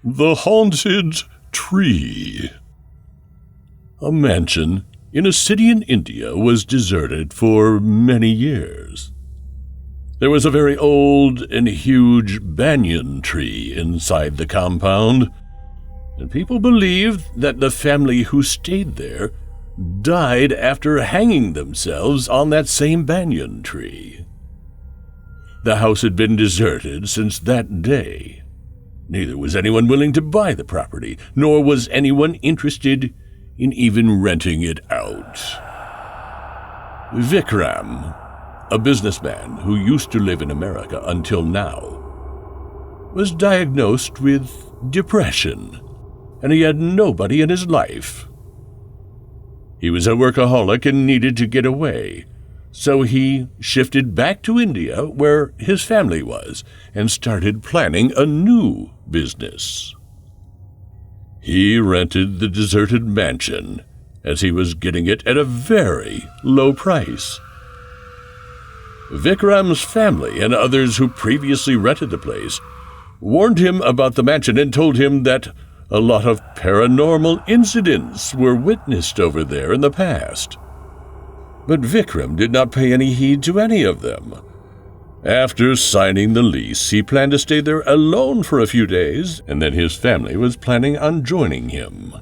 The Haunted Tree. A mansion in a city in India was deserted for many years. There was a very old and huge banyan tree inside the compound, and people believed that the family who stayed there died after hanging themselves on that same banyan tree. The house had been deserted since that day. Neither was anyone willing to buy the property, nor was anyone interested in even renting it out. Vikram, a businessman who used to live in America until now, was diagnosed with depression, and he had nobody in his life. He was a workaholic and needed to get away, so he shifted back to India, where his family was, and started planning a new business. He rented the deserted mansion, as he was getting it at a very low price. Vikram's family and others who previously rented the place warned him about the mansion and told him that a lot of paranormal incidents were witnessed over there in the past. But Vikram did not pay any heed to any of them. After signing the lease, he planned to stay there alone for a few days, and then his family was planning on joining him.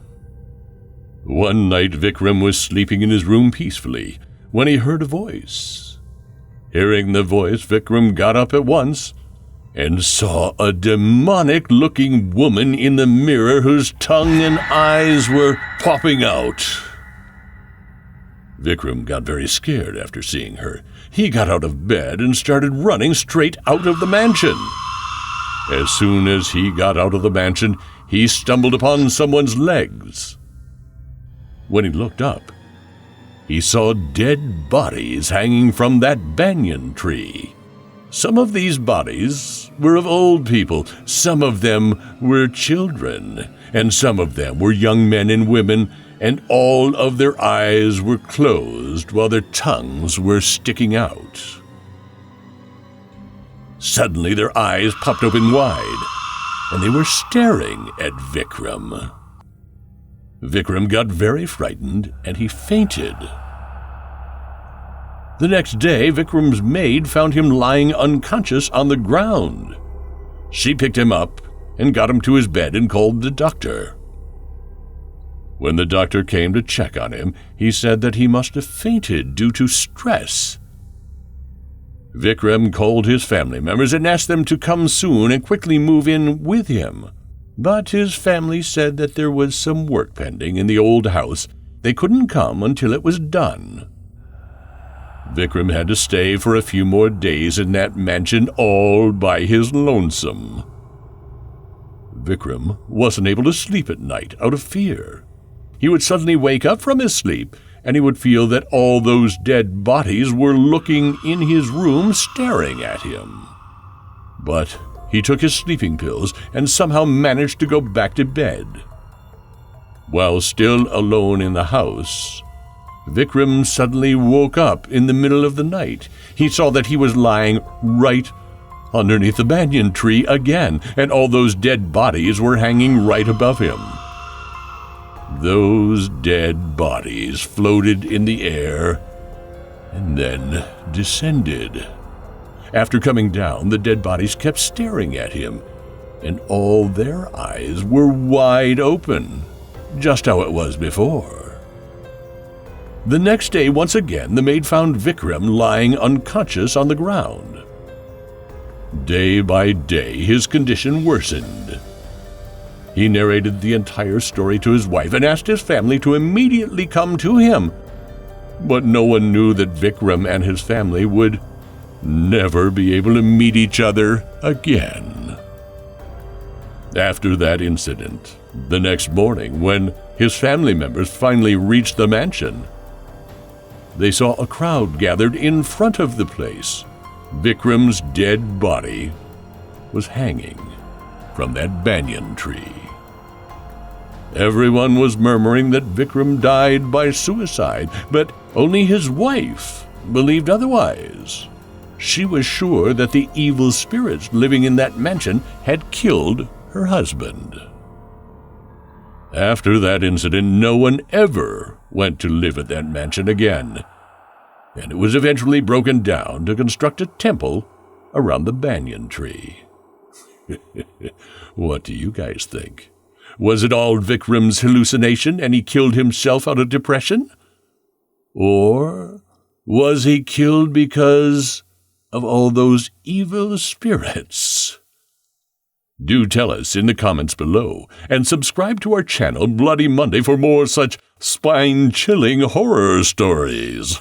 One night, Vikram was sleeping in his room peacefully when he heard a voice. Hearing the voice, Vikram got up at once and saw a demonic-looking woman in the mirror whose tongue and eyes were popping out. Vikram got very scared after seeing her. He got out of bed and started running straight out of the mansion. As soon as he got out of the mansion, he stumbled upon someone's legs. When he looked up, he saw dead bodies hanging from that banyan tree. Some of these bodies were of old people, some of them were children, and some of them were young men and women, and all of their eyes were closed while their tongues were sticking out. Suddenly their eyes popped open wide, and they were staring at Vikram. Vikram got very frightened, and he fainted. The next day, Vikram's maid found him lying unconscious on the ground. She picked him up and got him to his bed and called the doctor. When the doctor came to check on him, he said that he must have fainted due to stress. Vikram called his family members and asked them to come soon and quickly move in with him. But his family said that there was some work pending in the old house. They couldn't come until it was done. Vikram had to stay for a few more days in that mansion all by his lonesome. Vikram wasn't able to sleep at night out of fear. He would suddenly wake up from his sleep, and he would feel that all those dead bodies were looking in his room, staring at him. But he took his sleeping pills and somehow managed to go back to bed. While still alone in the house, Vikram suddenly woke up in the middle of the night. He saw that he was lying right underneath the banyan tree again, and all those dead bodies were hanging right above him. Those dead bodies floated in the air and then descended. After coming down, the dead bodies kept staring at him, and all their eyes were wide open, just how it was before. The next day, once again, the maid found Vikram lying unconscious on the ground. Day by day, his condition worsened. He narrated the entire story to his wife and asked his family to immediately come to him. But no one knew that Vikram and his family would never be able to meet each other again. After that incident, the next morning, when his family members finally reached the mansion, they saw a crowd gathered in front of the place. Vikram's dead body was hanging from that banyan tree. Everyone was murmuring that Vikram died by suicide, but only his wife believed otherwise. She was sure that the evil spirits living in that mansion had killed her husband. After that incident, no one ever went to live at that mansion again, and it was eventually broken down to construct a temple around the banyan tree. What do you guys think? Was it all Vikram's hallucination and he killed himself out of depression? Or was he killed because of all those evil spirits? Do tell us in the comments below, and subscribe to our channel Bloody Monday for more such spine-chilling horror stories.